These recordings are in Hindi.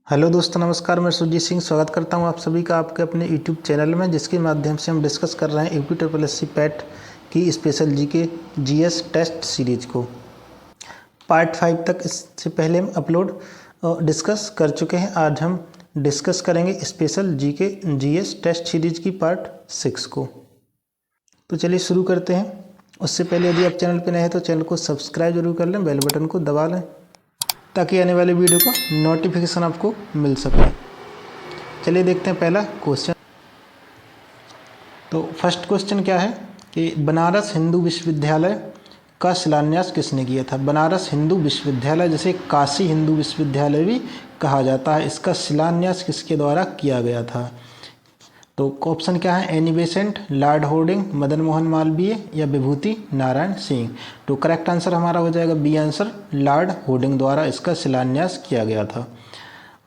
हेलो दोस्तों, नमस्कार। मैं सुरजीत सिंह स्वागत करता हूं आप सभी का आपके अपने यूट्यूब चैनल में, जिसके माध्यम से हम डिस्कस कर रहे हैं यूपी पैट की special GK GS test series को। पार्ट 5 तक इससे पहले हम डिस्कस कर चुके हैं। आज हम डिस्कस करेंगे special GK GS test series की पार्ट 6 को। तो चलिए शुरू करते हैं। उससे पहले यदि आप चैनल पर नए हैं तो चैनल को सब्सक्राइब जरूर कर लें, बेल बटन को दबा लें ताकि आने वाले वीडियो का नोटिफिकेशन आपको मिल सके। चलिए देखते हैं पहला क्वेश्चन। तो फर्स्ट क्वेश्चन क्या है कि बनारस हिंदू विश्वविद्यालय का शिलान्यास किसने किया था। बनारस हिंदू विश्वविद्यालय, जिसे काशी हिंदू विश्वविद्यालय भी कहा जाता है, इसका शिलान्यास किसके द्वारा किया गया था। तो ऑप्शन क्या है, Annie Besant, Lord hoarding, Madan Mohan Malviya या विभूति नारायण सिंह। तो करेक्ट आंसर हमारा हो जाएगा बी आंसर, लॉर्ड होर्डिंग द्वारा इसका शिलान्यास किया गया था।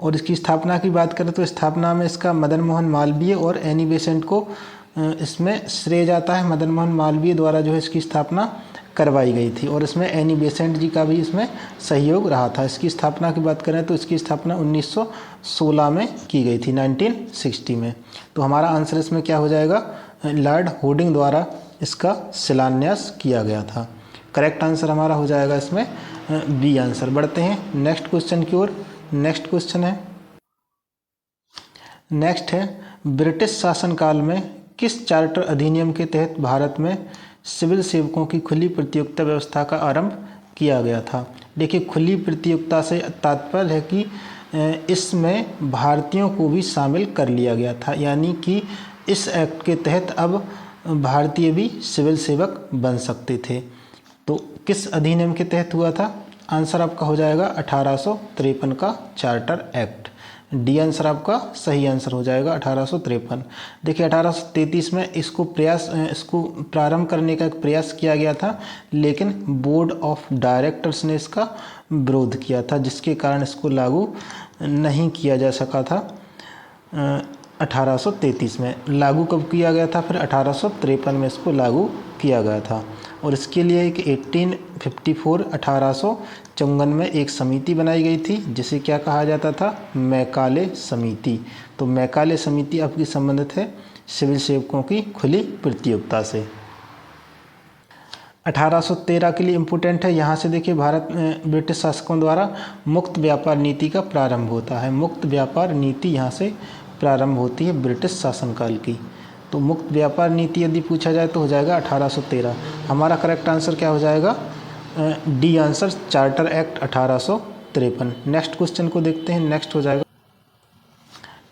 और इसकी स्थापना की बात करें तो स्थापना में इसका मदन मोहन मालवीय और एनी बेसेंट को इसमें श्रेय जाता है। मदन मोहन मालवीय द्वारा जो है इसकी स्थापना करवाई गई थी और इसमें एनी बेसेंट जी का भी इसमें सहयोग रहा था। इसकी स्थापना की बात करें तो इसकी स्थापना 1916 में की गई थी, 1960 में। तो हमारा आंसर इसमें क्या हो जाएगा, लॉर्ड होर्डिंग द्वारा इसका शिलान्यास किया गया था। करेक्ट आंसर हमारा हो जाएगा इसमें बी आंसर। बढ़ते हैं नेक्स्ट क्वेश्चन की ओर। नेक्स्ट क्वेश्चन है ब्रिटिश शासनकाल में किस चार्टर अधिनियम के तहत भारत में सिविल सेवकों की खुली प्रतियोगिता व्यवस्था का आरंभ किया गया था। देखिए, खुली प्रतियोगिता से तात्पर्य है कि इसमें भारतीयों को भी शामिल कर लिया गया था, यानी कि इस एक्ट के तहत अब भारतीय भी सिविल सेवक बन सकते थे। तो किस अधिनियम के तहत हुआ था, आंसर आपका हो जाएगा 1853 का चार्टर एक्ट। डी आंसर आपका सही आंसर हो जाएगा 1853। देखिए 1833 में इसको प्रारंभ करने का एक प्रयास किया गया था, लेकिन बोर्ड ऑफ डायरेक्टर्स ने इसका विरोध किया था, जिसके कारण इसको लागू नहीं किया जा सका था। 1833 में लागू कब किया गया था, फिर 1853 में इसको लागू किया गया था। और इसके लिए एक 1854 में एक समिति बनाई गई थी, जिसे क्या कहा जाता था, मैकाले समिति। तो मैकाले समिति आपकी संबंधित है सिविल सेवकों की खुली प्रतियोगिता से। 1813 के लिए इम्पोर्टेंट है। यहाँ से देखिए भारत में ब्रिटिश शासकों द्वारा मुक्त व्यापार नीति का प्रारंभ होता है। मुक्त व्यापार नीति यहाँ से प्रारंभ होती है ब्रिटिश शासनकाल की। तो मुक्त व्यापार नीति यदि पूछा जाए तो हो जाएगा 1813। हमारा करेक्ट आंसर क्या हो जाएगा, D answer, charter act 1853। Next question को देखते हैं। नेक्स्ट हो जाएगा,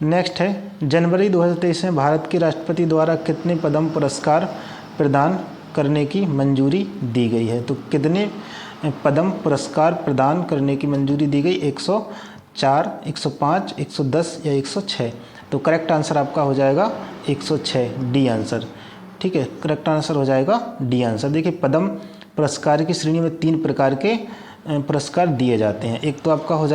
नेक्स्ट है जनवरी 2023 में भारत के राष्ट्रपति द्वारा कितने पद्म पुरस्कार प्रदान करने की मंजूरी दी गई है। तो कितने पद्म पुरस्कार प्रदान करने की मंजूरी दी गई, 104, 105, 110 या 106। तो करेक्ट आंसर आपका हो जाएगा 106, डी आंसर। ठीक है, करेक्ट आंसर हो जाएगा डी आंसर। देखिए पद्म पुरस्कार की श्रेणी में 3 प्रकार के पुरस्कार दिए जाते हैं। एक आपका हो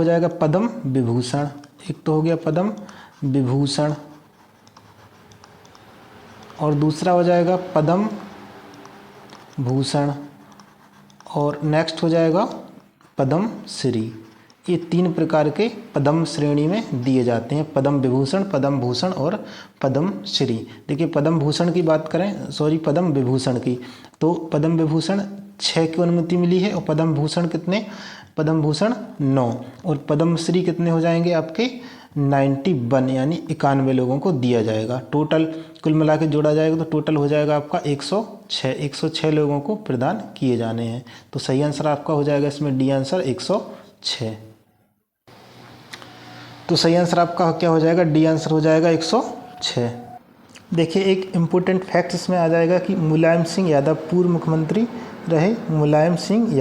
जाएगा पद्म विभूषण। एक तो हो गया पद्म विभूषण, और दूसरा हो जाएगा पद्म भूषण, और नेक्स्ट हो जाएगा पद्म श्री। ये 3 प्रकार के पद्म श्रेणी में दिए जाते हैं, पद्म विभूषण, पद्म भूषण और पद्म श्री। देखिए पद्म भूषण की बात करें, पद्म विभूषण की, तो पद्म विभूषण 6 की अनुमति मिली है, और पद्म भूषण कितने, पद्म भूषण 9, और पद्म श्री कितने हो जाएंगे आपके 91, यानी 91 लोगों को दिया जाएगा। टोटल कुल मिला के जोड़ा जाएगा तो टोटल हो जाएगा आपका 106 लोगों को प्रदान किए जाने हैं। तो सही आंसर आपका हो जाएगा इसमें डी आंसर 106। तो सही आंसर आपका क्या हो जाएगा, डी आंसर हो जाएगा 106। देखिए एक इम्पोर्टेंट फैक्ट इसमें आ जाएगा कि मुलायम सिंह यादव पूर्व मुख्यमंत्री रहे। मुलायम सिंह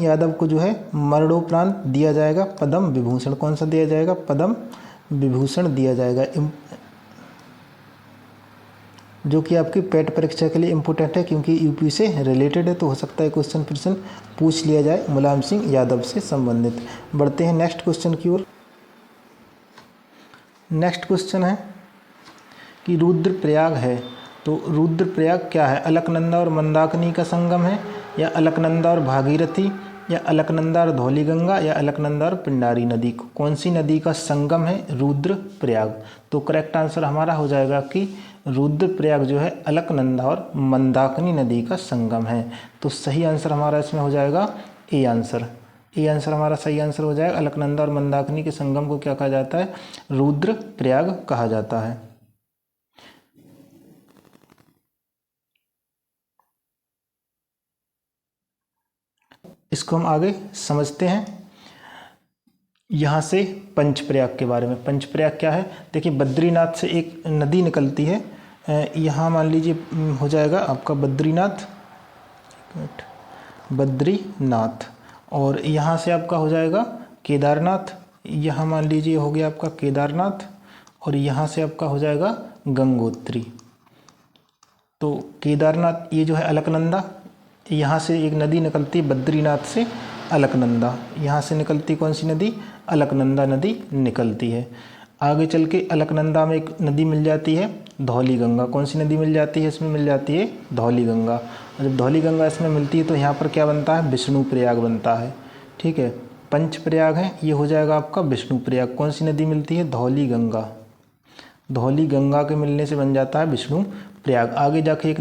यादव को जो है मरणोपरांत दिया जाएगा पद्म विभूषण। कौन सा दिया जाएगा, पद्म विभूषण दिया जाएगा, जो कि आपकी पेट परीक्षा के लिए इम्पोर्टेंट है, क्योंकि यूपी से रिलेटेड है। तो हो सकता है क्वेश्चन पूछ लिया जाए मुलायम सिंह यादव से संबंधित। बढ़ते हैं नेक्स्ट क्वेश्चन की ओर। नेक्स्ट क्वेश्चन है कि रुद्रप्रयाग है, तो रुद्रप्रयाग क्या है, अलकनंदा और मंदाकिनी का संगम है, या अलकनंदा और भागीरथी, या अलकनंदा और धौलीगंगा या अलकनंदा और पिंडारी नदी। कौन सी नदी का संगम है? रुद्रप्रयाग। तो करेक्ट आंसर हमारा हो जाएगा कि रुद्रप्रयाग जो है अलकनंदा और मंदाकिनी नदी का संगम है। तो सही आंसर हमारा इसमें हो जाएगा ए आंसर। ए आंसर हमारा सही आंसर हो जाएगा। अलकनंदा और मंदाकिनी के संगम को क्या कहा जाता है? रुद्रप्रयाग कहा जाता है। इसको हम आगे समझते हैं। यहाँ से पंचप्रयाग के बारे में। पंचप्रयाग क्या है? देखिए बद्रीनाथ से एक नदी निकलती है। यहाँ मान लीजिए हो जाएगा आपका बद्रीनाथ, बद्रीनाथ, और यहाँ से आपका हो जाएगा केदारनाथ। यहाँ मान लीजिए हो गया आपका केदारनाथ, और यहाँ से आपका हो जाएगा गंगोत्री। तो केदारनाथ ये जो है अलकनंदा, यहाँ से एक नदी निकलती है बद्रीनाथ से अलकनंदा। यहाँ से निकलती कौन सी नदी? अलकनंदा नदी निकलती है। आगे चल के अलकनंदा में एक नदी मिल जाती है धौलीगंगा। कौन सी नदी मिल जाती है? इसमें मिल जाती है धौलीगंगा। और जब धौलीगंगा इसमें मिलती है तो यहाँ पर क्या बनता है? विष्णुप्रयाग बनता है। ठीक है, पंचप्रयाग है, ये हो जाएगा आपका विष्णुप्रयाग। कौन सी नदी मिलती है? धौलीगंगा। धौलीगंगा के मिलने से बन जाता है विष्णुप्रयाग। आगे जाके एक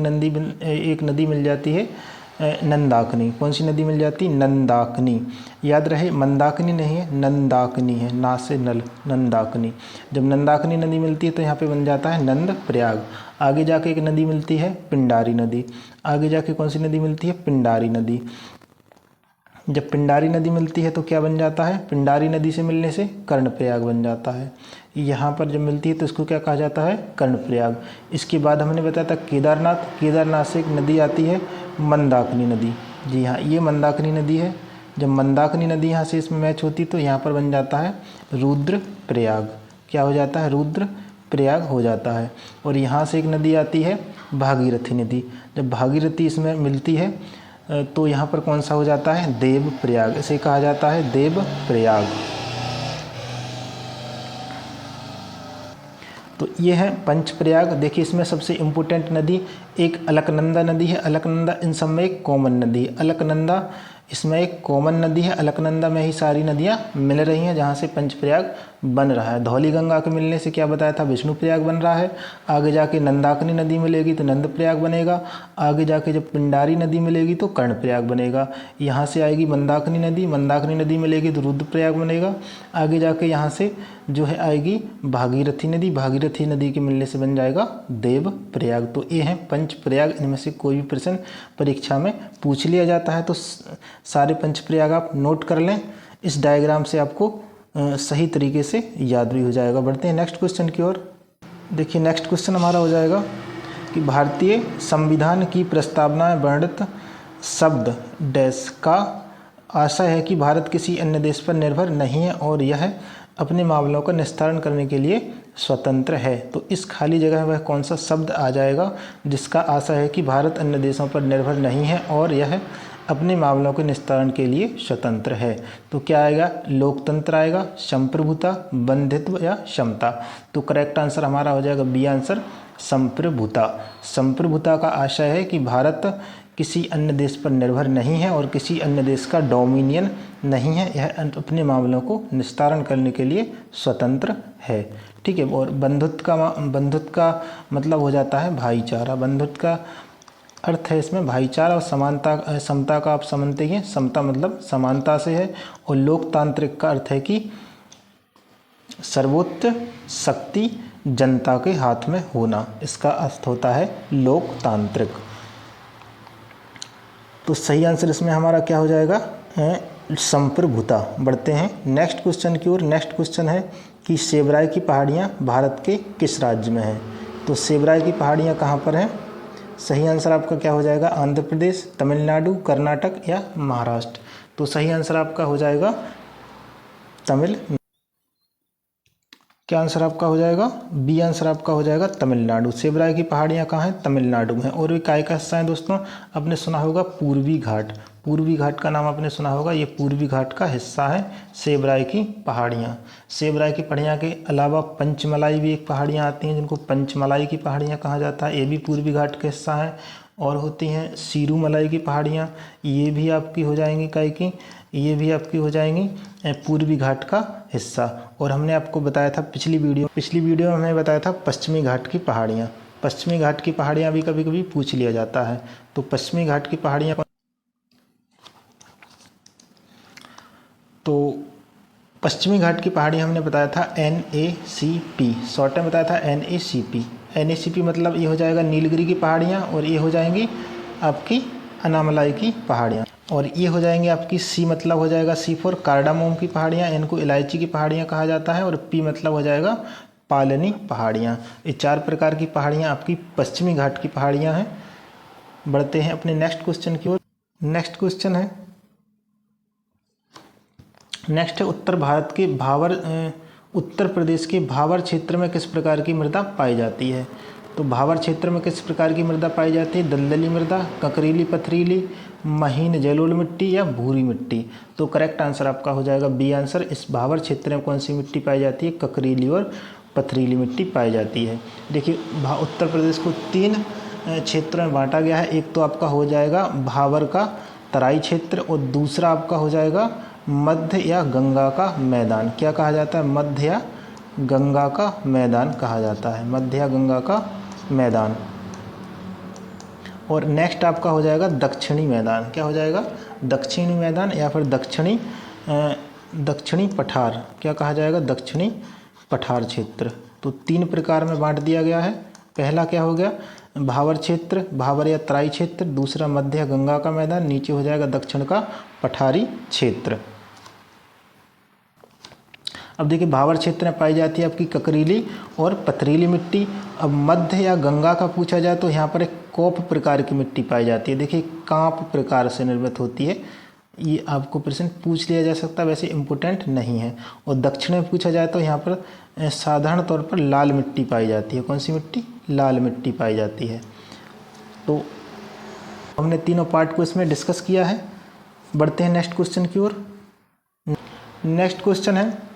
नदी मिल जाती है नंदाकिनी। कौन सी नदी मिल जाती? नंदाकिनी। याद रहे मंदाकिनी नहीं है, नंदाकिनी है, ना से नल, नंदाकिनी। जब नंदाकिनी नदी मिलती है तो यहाँ पे बन जाता है नंदप्रयाग। आगे जाके एक नदी मिलती है पिंडारी नदी। आगे जाके कौन सी नदी मिलती है? पिंडारी नदी। जब पिंडारी नदी मिलती है तो क्या बन जाता है? पिंडारी नदी से मिलने से कर्णप्रयाग बन जाता है। यहाँ पर जब मिलती है तो इसको क्या कहा जाता है? कर्णप्रयाग। इसके बाद हमने बताया था केदारनाथ। केदारनाथ से एक नदी आती है मंदाकिनी नदी। जी हाँ, ये मंदाकिनी नदी है। जब मंदाकिनी नदी यहाँ से इसमें मैच होती तो यहाँ पर बन जाता है रुद्रप्रयाग। क्या हो जाता है? रुद्रप्रयाग हो जाता है। और यहाँ से एक नदी आती है भागीरथी नदी। जब भागीरथी इसमें मिलती है तो यहाँ पर कौन सा हो जाता है? देवप्रयाग। इसे कहा जाता है देवप्रयाग। तो ये है पंचप्रयाग। देखिए इसमें सबसे इम्पोर्टेंट नदी एक अलकनंदा नदी है। अलकनंदा इन सब में एक कॉमन नदी है। अलकनंदा इसमें एक कॉमन नदी है। अलकनंदा में ही सारी नदियाँ मिल रही हैं जहाँ से पंचप्रयाग बन रहा है। धौलीगंगा के मिलने से क्या बताया था? विष्णुप्रयाग बन रहा है। आगे जाके नंदाकिनी नदी मिलेगी तो नंदप्रयाग बनेगा। आगे जाके जब पिंडारी नदी मिलेगी तो कर्णप्रयाग बनेगा। यहाँ से आएगी मंदाकिनी नदी, मंदाकिनी नदी मिलेगी तो रुद्रप्रयाग बनेगा। आगे जाके यहाँ से जो है आएगी भागीरथी नदी, भागीरथी नदी के मिलने से बन जाएगा देवप्रयाग। तो ये हैं पंचप्रयाग। इनमें से कोई भी प्रश्न परीक्षा में पूछ लिया जाता है तो सारे पंचप्रयाग आप नोट कर लें। इस डायग्राम से आपको सही तरीके से याद भी हो जाएगा। बढ़ते हैं नेक्स्ट क्वेश्चन की ओर। देखिए नेक्स्ट क्वेश्चन हमारा हो जाएगा कि भारतीय संविधान की प्रस्तावना में वर्णित शब्द डैश का आशय है कि भारत किसी अन्य देश पर निर्भर नहीं है और यह अपने मामलों का निस्तारण करने के लिए स्वतंत्र है। तो इस खाली जगह में वह कौन सा शब्द आ जाएगा जिसका आशय है कि भारत अन्य देशों पर निर्भर नहीं है और यह अपने मामलों के निस्तारण के लिए स्वतंत्र है? तो क्या आएगा? लोकतंत्र आएगा, संप्रभुता, बंधित्व या क्षमता। तो करेक्ट आंसर हमारा हो जाएगा बी आंसर, संप्रभुता। संप्रभुता का आशय है कि भारत किसी अन्य देश पर निर्भर नहीं है और किसी अन्य देश का डोमिनियन नहीं है। यह अपने मामलों को निस्तारण करने के लिए स्वतंत्र है। ठीक है। और बंधुत्व का मतलब हो जाता है भाईचारा। बंधुत्व का अर्थ है इसमें भाईचारा और समानता। समता का आप समझते हैं, समता मतलब समानता से है। और लोकतांत्रिक का अर्थ है कि सर्वोच्च शक्ति जनता के हाथ में होना। इसका अर्थ होता है लोकतांत्रिक। तो सही आंसर इसमें हमारा क्या हो जाएगा? संप्रभुता। बढ़ते हैं नेक्स्ट क्वेश्चन की ओर। नेक्स्ट क्वेश्चन है कि सेबराई की पहाड़ियाँ भारत के किस राज्य में हैं? तो सेबराई की पहाड़ियाँ कहाँ पर हैं? सही आंसर आपका क्या हो जाएगा? आंध्र प्रदेश, तमिलनाडु, कर्नाटक या महाराष्ट्र। तो सही आंसर आपका हो जाएगा क्या आंसर आपका हो जाएगा? बी आंसर आपका हो जाएगा तमिलनाडु। सेबराई की पहाड़ियाँ कहाँ हैं? तमिलनाडु में। और वे काय का हिस्सा है दोस्तों? आपने सुना होगा पूर्वी घाट। पूर्वी घाट का नाम आपने सुना होगा, ये पूर्वी घाट का हिस्सा है सेबराई की पहाड़ियाँ। सेबराई की पहाड़ियाँ के अलावा पंचमलाई भी एक पहाड़ियाँ आती हैं जिनको पंचमलाई की पहाड़ियाँ कहा जाता है, ये भी पूर्वी घाट का हिस्सा है। और होती हैं सीरू मलाई की पहाड़ियाँ, ये भी आपकी हो जाएंगी काई की, ये भी आपकी हो जाएंगी पूर्वी घाट का हिस्सा। और हमने आपको बताया था पिछली वीडियो में हमने बताया था पश्चिमी घाट की पहाड़ियाँ। पश्चिमी घाट की पहाड़ियाँ भी कभी कभी पूछ लिया जाता है। तो पश्चिमी घाट की पहाड़ियाँ, तो पश्चिमी घाट की पहाड़ी हमने बताया था NACP, शॉर्ट में बताया था NACP। NACP मतलब ये हो जाएगा नीलगिरी की पहाड़ियाँ, और ये हो जाएंगी आपकी अनामलाई की पहाड़ियाँ, और ये हो जाएंगे आपकी C मतलब हो जाएगा C फॉर कार्डामोम की पहाड़ियाँ, इनको इलायची की पहाड़ियाँ कहा जाता है, और P मतलब हो जाएगा पालनी पहाड़ियाँ। ये 4 प्रकार की पहाड़ियाँ आपकी पश्चिमी घाट की पहाड़ियाँ हैं। बढ़ते हैं अपने नेक्स्ट क्वेश्चन की ओर। नेक्स्ट क्वेश्चन है, नेक्स्ट है उत्तर प्रदेश के भावर क्षेत्र में किस प्रकार की मृदा पाई जाती है। तो भावर क्षेत्र में किस प्रकार की मृदा पाई जाती है? दलदली मृदा, ककरीली पथरीली, महीन जलोढ़ मिट्टी या भूरी मिट्टी। तो करेक्ट आंसर आपका हो जाएगा बी आंसर। इस भावर क्षेत्र में कौन सी मिट्टी पाई जाती है? ककरीली और पथरीली मिट्टी पाई जाती है। देखिए उत्तर प्रदेश को 3 क्षेत्रों में बांटा गया है। एक तो आपका हो जाएगा भावर का तराई क्षेत्र, और दूसरा आपका हो जाएगा मध्य या गंगा का मैदान। क्या कहा जाता है? मध्य या गंगा का मैदान कहा जाता है, मध्य या गंगा का मैदान। और नेक्स्ट आपका हो जाएगा दक्षिणी मैदान। क्या हो जाएगा? दक्षिणी मैदान या फिर दक्षिणी पठार। क्या कहा जाएगा? दक्षिणी पठार क्षेत्र। तो 3 प्रकार में बांट दिया गया है। पहला क्या हो गया? भावर क्षेत्र, भावर या तराई क्षेत्र। दूसरा मध्य या गंगा का मैदान। नीचे हो जाएगा दक्षिण का पठारी क्षेत्र। अब देखिए भावर क्षेत्र में पाई जाती है आपकी ककरीली और पथरीली मिट्टी। अब मध्य या गंगा का पूछा जाए तो यहाँ पर एक कॉप प्रकार की मिट्टी पाई जाती है। देखिए कांप प्रकार से निर्मित होती है। ये आपको प्रश्न पूछ लिया जा सकता है, वैसे इम्पोर्टेंट नहीं है। और दक्षिण में पूछा जाए तो यहाँ पर साधारण तौर पर लाल मिट्टी पाई जाती है। कौन सी मिट्टी? लाल मिट्टी पाई जाती है। तो हमने तीनों पार्ट को इसमें डिस्कस किया है। बढ़ते हैं नेक्स्ट क्वेश्चन की ओर। नेक्स्ट क्वेश्चन है,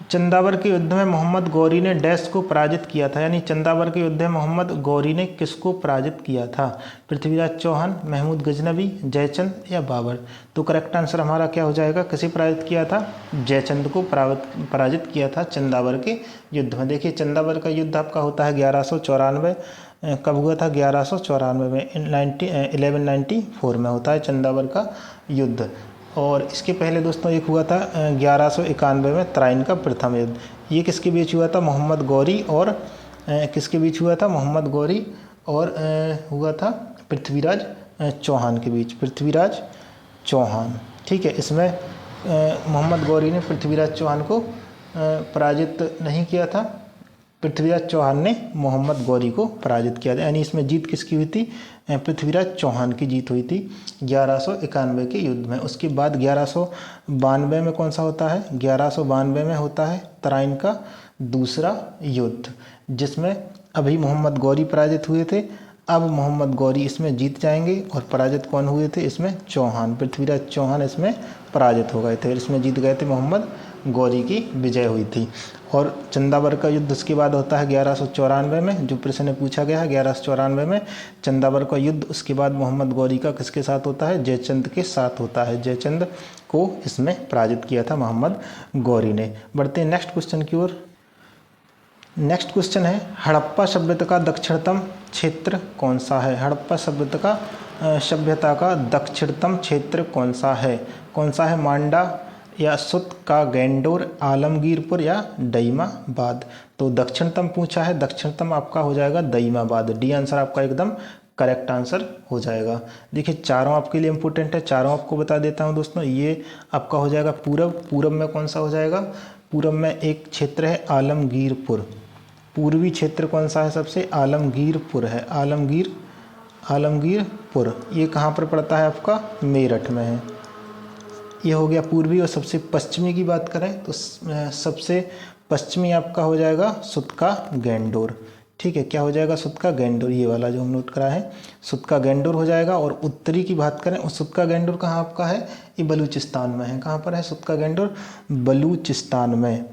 चंदावर के युद्ध में मोहम्मद गौरी ने डैश को पराजित किया था। यानी चंदावर के युद्ध में मोहम्मद गौरी ने किसको पराजित किया था? पृथ्वीराज चौहान, महमूद गजनवी, जयचंद या बाबर। तो करेक्ट आंसर हमारा क्या हो जाएगा? किसे पराजित किया था? जयचंद को पराजित किया था चंदावर के युद्ध में। देखिए चंदावर का युद्ध आपका होता है 1194। कब हुआ था? 1194 में, 1194 में होता है चंदावर का युद्ध। और इसके पहले दोस्तों एक हुआ था 1191 में, तराइन का प्रथम युद्ध। ये किसके बीच हुआ था? मोहम्मद गौरी और किसके बीच हुआ था? मोहम्मद गौरी और हुआ था पृथ्वीराज चौहान के बीच, पृथ्वीराज चौहान। ठीक है, इसमें मोहम्मद गौरी ने पृथ्वीराज चौहान को पराजित नहीं किया था, पृथ्वीराज चौहान ने मोहम्मद गौरी को पराजित किया था। यानी इसमें जीत किसकी हुई थी? पृथ्वीराज चौहान की जीत हुई थी 1191 के युद्ध में। उसके बाद 1192 में कौन सा होता है? 1192 में होता है तराइन का दूसरा युद्ध, जिसमें अभी मोहम्मद गौरी पराजित हुए थे। अब मोहम्मद गौरी इसमें जीत जाएंगे, और पराजित कौन हुए थे इसमें? चौहान, पृथ्वीराज चौहान इसमें पराजित हो गए थे, इसमें जीत गए थे, मोहम्मद गौरी की विजय हुई थी। और चंदावर का युद्ध उसके बाद होता है 1194 में, जो प्रश्न पूछा गया है 1194 में चंदावर का युद्ध। उसके बाद मोहम्मद गौरी का किसके साथ होता है? जयचंद के साथ होता है। जयचंद को इसमें पराजित किया था मोहम्मद गौरी ने। बढ़ते हैं नेक्स्ट क्वेश्चन की ओर। नेक्स्ट क्वेश्चन है, हड़प्पा सभ्यता का दक्षिणतम क्षेत्र कौन सा है? हड़प्पा सभ्यता का दक्षिणतम क्षेत्र कौन सा है? कौन सा है? मांडा या सुत का गैंडोर, आलमगीरपुर या दईमाबाद। तो दक्षिणतम पूछा है, दक्षिणतम आपका हो जाएगा दईमाबाद। डी आंसर आपका एकदम करेक्ट आंसर हो जाएगा। देखिए चारों आपके लिए इंपॉर्टेंट है, चारों आपको बता देता हूं दोस्तों। ये आपका हो जाएगा पूरब। पूरब में कौन सा हो जाएगा? पूरब में एक क्षेत्र है आलमगीरपुर। पूर्वी क्षेत्र कौन सा है? सबसे आलमगीरपुर है। आलमगीरपुर ये कहाँ पर पड़ता है? आपका मेरठ में है। ये हो गया पूर्वी। और सबसे पश्चिमी की बात करें तो सबसे पश्चिमी आपका हो जाएगा सुत का गैंडोर। ठीक है, क्या हो जाएगा? सुत का गैंडोर, ये वाला जो हम नोट करा है सुत का गैंडोर हो जाएगा। और उत्तरी की बात करें, और सुत का गैंडोर कहाँ आपका है? ये बलूचिस्तान में है। कहाँ पर है सुत का गैंडोर? बलूचिस्तान में।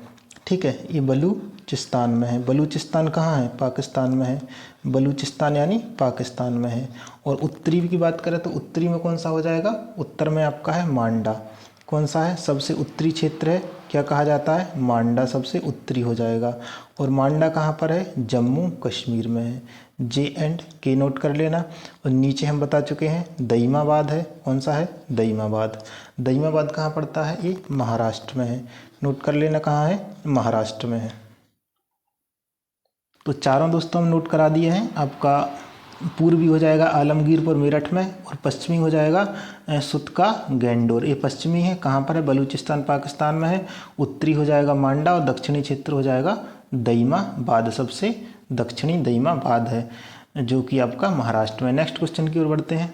ठीक है, ये बलूचिस्तान में है। बलूचिस्तान कहाँ है? पाकिस्तान में है। बलूचिस्तान यानी पाकिस्तान में है। और उत्तरी की बात करें तो उत्तरी में कौन सा हो जाएगा? उत्तर में आपका है मांडा। कौन सा है? सबसे उत्तरी क्षेत्र है, क्या कहा जाता है? मांडा सबसे उत्तरी हो जाएगा। और मांडा कहाँ पर है? जम्मू कश्मीर में है। J&K नोट कर लेना। और नीचे हम बता चुके हैं दईमाबाद है। कौन सा है? दईमाबाद। दईमाबाद कहाँ पड़ता है? ये महाराष्ट्र में है। नोट कर लेना कहाँ है? महाराष्ट्र में है। तो चारों दोस्तों हम नोट करा दिए हैं। आपका पूर्वी हो जाएगा आलमगीरपुर मेरठ में, और पश्चिमी हो जाएगा सुतका गैंडोर। ये पश्चिमी है, कहाँ पर है? बलूचिस्तान पाकिस्तान में है। उत्तरी हो जाएगा मांडा, और दक्षिणी क्षेत्र हो जाएगा दईमाबाद। सबसे दक्षिणी दईमाबाद है, जो कि आपका महाराष्ट्र में। नेक्स्ट क्वेश्चन की ओर बढ़ते हैं।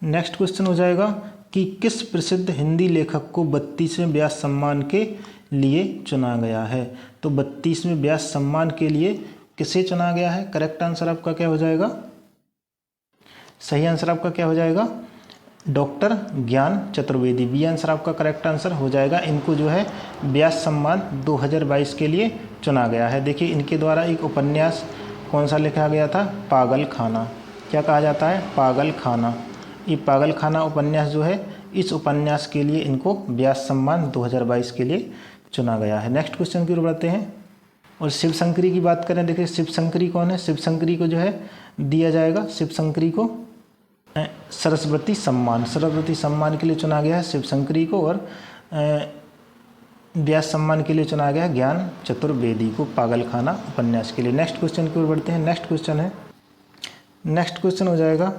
नेक्स्ट क्वेश्चन हो जाएगा कि किस प्रसिद्ध हिंदी लेखक को 32वें व्यास सम्मान के लिए चुना गया है? तो 32वें व्यास सम्मान के लिए किसे चुना गया है? करेक्ट आंसर आपका क्या हो जाएगा? सही आंसर आपका क्या हो जाएगा? डॉक्टर ज्ञान चतुर्वेदी। बी आंसर आपका करेक्ट आंसर हो जाएगा। इनको जो है व्यास सम्मान 2022 के लिए चुना गया है। देखिए, इनके द्वारा एक उपन्यास कौन सा लिखा गया था? पागल खाना। क्या कहा जाता है? पागल खाना। ये पागल खाना उपन्यास जो है, इस उपन्यास के लिए इनको व्यास सम्मान 2022 के लिए चुना गया है। नेक्स्ट क्वेश्चन की ओर बढ़ते हैं। और शिव शंकरी की बात करें, देखिए शिव शंकरी कौन है? शिव शंकरी को जो है दिया जाएगा, शिव शंकरी को सरस्वती सम्मान। सरस्वती सम्मान के लिए चुना गया है शिव शंकरी को। और व्यास सम्मान के लिए चुना गया है ज्ञान चतुर्वेदी को पागल खाना उपन्यास के लिए। नेक्स्ट क्वेश्चन की ओर बढ़ते हैं। नेक्स्ट क्वेश्चन हो जाएगा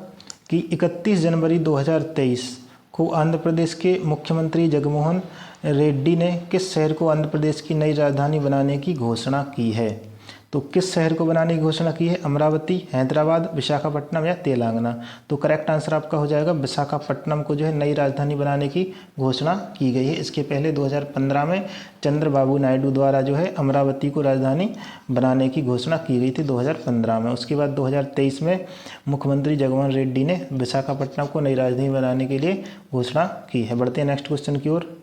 कि 31 जनवरी 2023 को आंध्र प्रदेश के मुख्यमंत्री जगनमोहन रेड्डी ने किस शहर को आंध्र प्रदेश की नई राजधानी बनाने की घोषणा की है? तो किस शहर को बनाने की घोषणा की है? अमरावती, हैदराबाद, विशाखापट्टनम या तेलंगाना? तो करेक्ट आंसर आपका हो जाएगा विशाखापट्टनम को जो है नई राजधानी बनाने की घोषणा की गई है। इसके पहले 2015 में चंद्रबाबू नायडू द्वारा जो है अमरावती को राजधानी बनाने की घोषणा की गई थी 2015 में। उसके बाद 2023 में मुख्यमंत्री जगनमोहन रेड्डी ने विशाखापट्टनम को नई राजधानी बनाने के लिए घोषणा की है। बढ़ते हैं नेक्स्ट क्वेश्चन की ओर।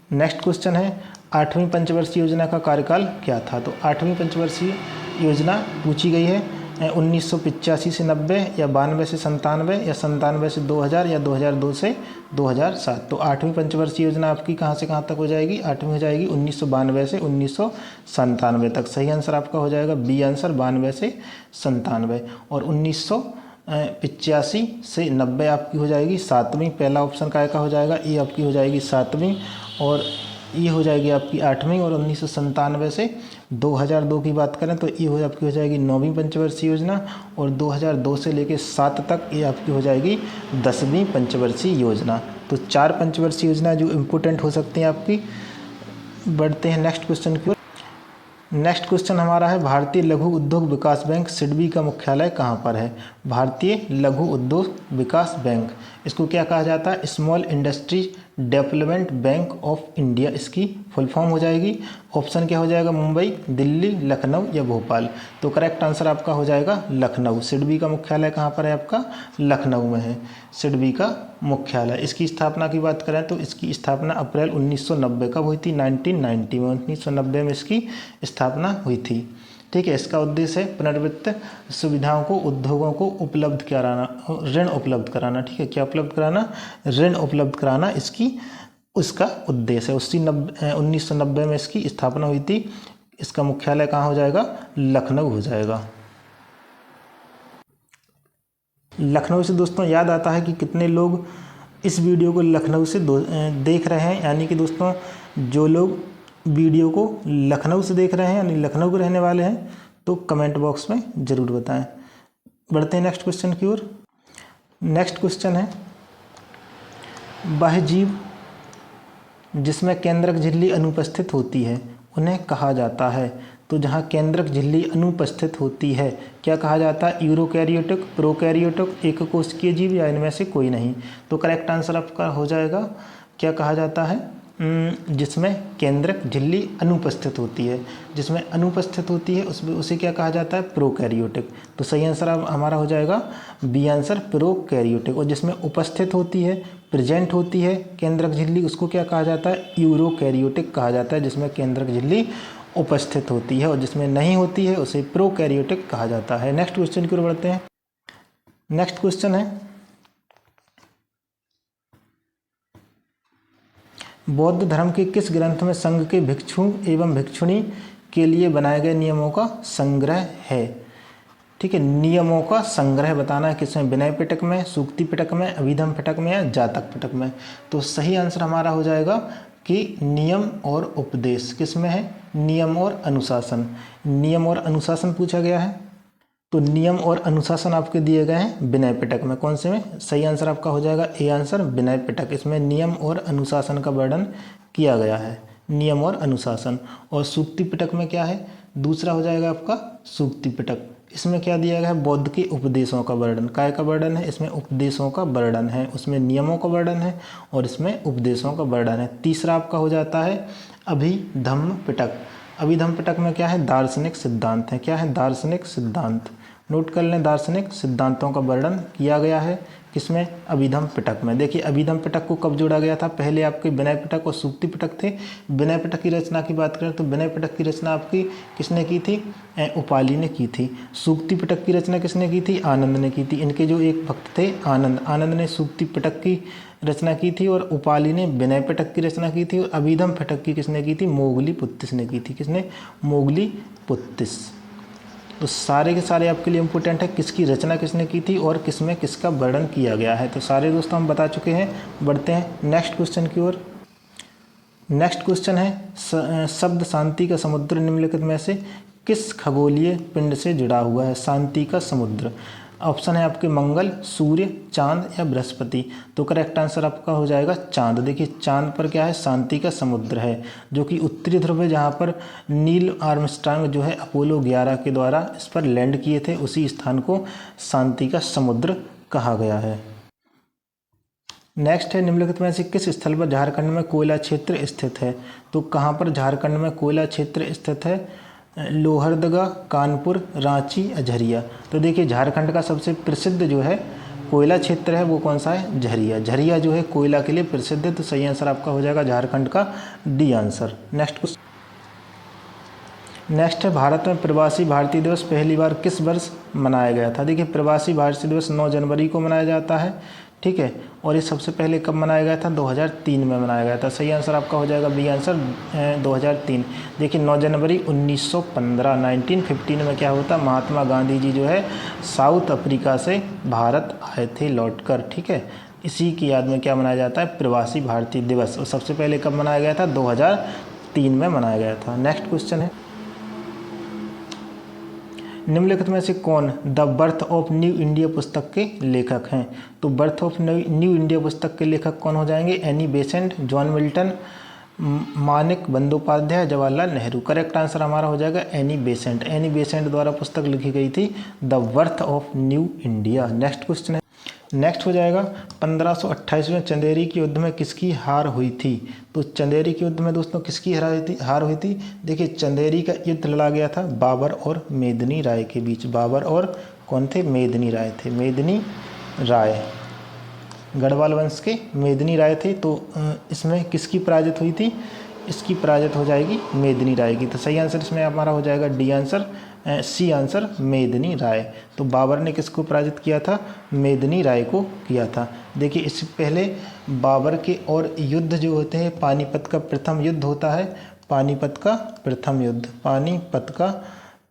नेक्स्ट क्वेश्चन है 8वीं पंचवर्षीय योजना का कार्यकाल क्या था? तो 8वीं पंचवर्षीय योजना पूछी गई है 1985 से 90 या 92 से 97 या 97 से 2000 या 2002 से 2007। तो 8वीं पंचवर्षीय योजना आपकी कहाँ से कहाँ तक हो जाएगी? 8वीं हो जाएगी 1992 से 1997 तक। सही आंसर आपका हो जाएगा बी आंसर 92 से 97। और 1985 से 90 आपकी हो जाएगी 7वीं। पहला ऑप्शन काय का हो जाएगा? ये आपकी हो जाएगी 7वीं, और ये हो जाएगी आपकी 8वीं। और 1997 से 2002 की बात करें तो ये आपकी हो जाएगी 9वीं पंचवर्षीय योजना। और 2002 से लेकर 7 तक ये आपकी हो जाएगी 10वीं पंचवर्षीय योजना। तो 4 पंचवर्षीय योजना जो इम्पोर्टेंट हो सकती हैं आपकी। बढ़ते हैं नेक्स्ट क्वेश्चन की ओर। नेक्स्ट क्वेश्चन हमारा है भारतीय लघु उद्योग विकास बैंक सिडबी का मुख्यालय कहाँ पर है? भारतीय लघु उद्योग विकास बैंक, इसको क्या कहा जाता है? Small industry development bank of India इसकी फुल फॉर्म हो जाएगी। ऑप्शन क्या हो जाएगा? मुंबई, दिल्ली, लखनऊ या भोपाल? तो करेक्ट आंसर आपका हो जाएगा लखनऊ। सिडबी का मुख्यालय कहाँ पर है आपका? लखनऊ में है सिडबी का मुख्यालय। इसकी स्थापना की बात करें तो इसकी स्थापना अप्रैल 1990 कब हुई थी? 1990 में, 1990 में इसकी स्थापना हुई थी। ठीक है, इसका उद्देश्य है पुनर्वित्त सुविधाओं को उद्योगों को उपलब्ध कराना, ऋण उपलब्ध कराना। ठीक है, क्या उपलब्ध कराना? ऋण उपलब्ध कराना उसका उद्देश्य है। 1990 में इसकी स्थापना हुई थी। इसका मुख्यालय कहाँ हो जाएगा? लखनऊ हो जाएगा। लखनऊ से दोस्तों याद आता है कि कितने लोग इस वीडियो को लखनऊ से देख रहे हैं, यानी कि दोस्तों जो लोग वीडियो को लखनऊ से देख रहे हैं यानी लखनऊ के रहने वाले हैं, तो कमेंट बॉक्स में ज़रूर बताएं। बढ़ते हैं नेक्स्ट क्वेश्चन की ओर। नेक्स्ट क्वेश्चन है वह जीव जिसमें केंद्रक झिल्ली अनुपस्थित होती है उन्हें कहा जाता है? तो जहाँ केंद्रक झिल्ली अनुपस्थित होती है क्या कहा जाता है? यूरोकैरियोटिक, प्रोकैरियोटिक, एककोशिकीय जीव या इनमें से कोई नहीं? तो करेक्ट आंसर आपका हो जाएगा क्या कहा जाता है? जिसमें केंद्रक झिल्ली अनुपस्थित होती है। जिसमें अनुपस्थित होती है उसमें उसे क्या कहा जाता है? प्रोकैरियोटिक। तो सही आंसर अब हमारा हो जाएगा बी आंसर प्रोकैरियोटिक। और जिसमें उपस्थित होती है प्रेजेंट होती है केंद्रक झिल्ली उसको क्या कहा जाता है, यूरोकैरियोटिक कहा जाता है, जिसमें केंद्रक झिल्ली उपस्थित होती है, और जिसमें नहीं होती है उसे प्रोकैरियोटिक कहा जाता है। नेक्स्ट क्वेश्चन की ओर बढ़ते हैं। नेक्स्ट क्वेश्चन है, बौद्ध धर्म के किस ग्रंथ में संघ के भिक्षु एवं भिक्षुणी के लिए बनाए गए नियमों का संग्रह है। ठीक है, नियमों का संग्रह बताना है, किसमें, विनय पिटक में, सूक्ति पिटक में, अभिधम पिटक में या जातक पिटक में। तो सही आंसर हमारा हो जाएगा कि नियम और उपदेश। किसमें है, नियम और अनुशासन। नियम और अनुशासन पूछा गया है, तो नियम और अनुशासन आपके दिए गए हैं विनय पिटक में। कौन से में, सही आंसर आपका हो जाएगा ए आंसर, विनय पिटक। इसमें नियम और अनुशासन का वर्णन किया गया है, नियम और अनुशासन। और सूक्ति पिटक में क्या है, दूसरा हो जाएगा आपका सूक्ति पिटक। इसमें क्या दिया गया है, बौद्ध के उपदेशों का वर्णन। काय का वर्णन है, इसमें उपदेशों का वर्णन है, उसमें नियमों का वर्णन है और इसमें उपदेशों का वर्णन है। तीसरा आपका हो जाता है अभिधम्म पिटक। अभिधम्म पिटक में क्या है, दार्शनिक सिद्धांत है। क्या है, दार्शनिक सिद्धांत। नोट कर लें, दार्शनिक सिद्धांतों का वर्णन किया गया है किसमें, अभिधम्म पिटक में। देखिए अभिधम्म पिटक को कब जोड़ा गया था, पहले आपके विनय पिटक और सूक्ति पिटक थे। विनय पिटक की रचना की बात करें तो विनय पिटक की रचना आपकी किसने की थी, उपाली ने की थी। सूक्ति पिटक की रचना किसने की थी, आनंद ने की थी। इनके जो एक भक्त थे आनंद, आनंद ने सूक्ति पिटक की रचना की थी और उपाली ने विनय पिटक की रचना की थी। और अभिधम्म पिटक की किसने की थी, मोगलीपुत्तिस ने की थी। किसने, मोगलीपुत्तिस। तो सारे के सारे आपके लिए इम्पोर्टेंट है, किसकी रचना किसने की थी और किसमें किसका वर्णन किया गया है। तो सारे दोस्तों हम बता चुके हैं। बढ़ते हैं नेक्स्ट क्वेश्चन की ओर। नेक्स्ट क्वेश्चन है, शब्द शांति का समुद्र निम्नलिखित में से किस खगोलीय पिंड से जुड़ा हुआ है। शांति का समुद्र, ऑप्शन है आपके मंगल, सूर्य, चांद या बृहस्पति। तो करेक्ट आंसर आपका हो जाएगा चांद। देखिए चांद पर क्या है, शांति का समुद्र है, जो कि उत्तरी ध्रुव है, जहाँ पर नील आर्मस्ट्रांग जो है अपोलो 11 के द्वारा इस पर लैंड किए थे, उसी स्थान को शांति का समुद्र कहा गया है। नेक्स्ट है, निम्नलिखित में से किस स्थल पर झारखंड में कोयला क्षेत्र स्थित है। तो कहाँ पर झारखंड में कोयला क्षेत्र स्थित है, लोहरदगा, कानपुर, रांची, झरिया। तो देखिए झारखंड का सबसे प्रसिद्ध जो है कोयला क्षेत्र है वो कौन सा है, झरिया। झरिया जो है कोयला के लिए प्रसिद्ध है। तो सही आंसर आपका हो जाएगा झारखंड का डी आंसर। नेक्स्ट है, भारत में प्रवासी भारतीय दिवस पहली बार किस वर्ष मनाया गया था। देखिए प्रवासी भारतीय दिवस 9 जनवरी को मनाया जाता है, ठीक है। और ये सबसे पहले कब मनाया गया था, 2003 में मनाया गया था। सही आंसर आपका हो जाएगा बी आंसर 2003। देखिए 9 जनवरी 1915 में क्या होता, महात्मा गांधी जी जो है साउथ अफ्रीका से भारत आए थे लौटकर, ठीक है। इसी की याद में क्या मनाया जाता है, प्रवासी भारतीय दिवस। और सबसे पहले कब मनाया गया था, 2003 में मनाया गया था। नेक्स्ट क्वेश्चन है, निम्नलिखित में से कौन the birth of new India पुस्तक के लेखक हैं। तो बर्थ ऑफ न्यू इंडिया पुस्तक के लेखक कौन हो जाएंगे, Annie Besant, John Milton, Manik Bandopadhyay, Jawaharlal Nehru. Correct answer हमारा हो जाएगा एनी बेसेंट। एनी बेसेंट द्वारा पुस्तक लिखी गई थी the birth of new India. Next question है, नेक्स्ट हो जाएगा 1528वें चंदेरी के युद्ध में किसकी हार हुई थी। तो चंदेरी के युद्ध में दोस्तों किसकी हार हुई थी। देखिए चंदेरी का युद्ध लड़ा गया था बाबर और मेदिनी राय के बीच। बाबर और कौन थे, मेदिनी राय थे। मेदिनी राय गढ़वाल वंश के मेदिनी राय थे। तो इसमें किसकी पराजित हुई थी, इसकी पराजित हो जाएगी मेदिनी राय की। तो सही आंसर इसमें हमारा हो जाएगा डी आंसर, सी आंसर मेदिनी राय। तो बाबर ने किसको पराजित किया था, मेदिनी राय को किया था। देखिए इससे पहले बाबर के और युद्ध जो होते हैं, पानीपत का प्रथम युद्ध होता है, पानीपत का प्रथम युद्ध, पानीपत का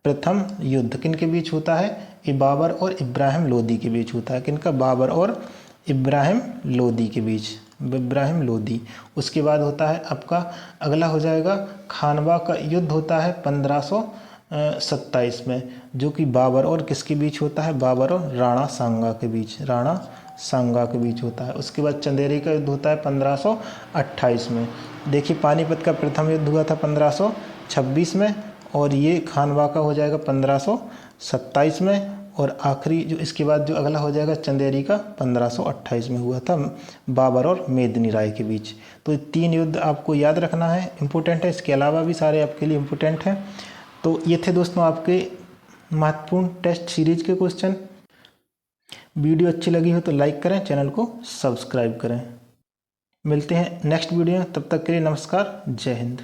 प्रथम युद्ध किन के बीच होता है, ये बाबर और इब्राहिम लोदी के बीच होता है। किनका, बाबर और इब्राहिम लोदी के बीच, इब्राहिम लोदी। उसके बाद होता है आपका अगला हो जाएगा खानवा का युद्ध होता है 1527 में, जो कि बाबर और किसके बीच होता है, बाबर और राणा सांगा के बीच, राणा सांगा के बीच होता है। उसके बाद चंदेरी का युद्ध होता है 1528 में। देखिए पानीपत का प्रथम युद्ध हुआ था 1526 में और ये खानवा का हो जाएगा 1527 में। और आखिरी जो इसके बाद जो अगला हो जाएगा चंदेरी का 1528 में हुआ था बाबर और मेदिनी राय के बीच। तो ये 3 युद्ध आपको याद रखना है, इम्पोर्टेंट है। इसके अलावा भी सारे आपके लिए इम्पोर्टेंट हैं। तो ये थे दोस्तों आपके महत्वपूर्ण टेस्ट सीरीज के क्वेश्चन। वीडियो अच्छी लगी हो तो लाइक करें, चैनल को सब्सक्राइब करें। मिलते हैं नेक्स्ट वीडियो में, तब तक के लिए नमस्कार, जय हिंद।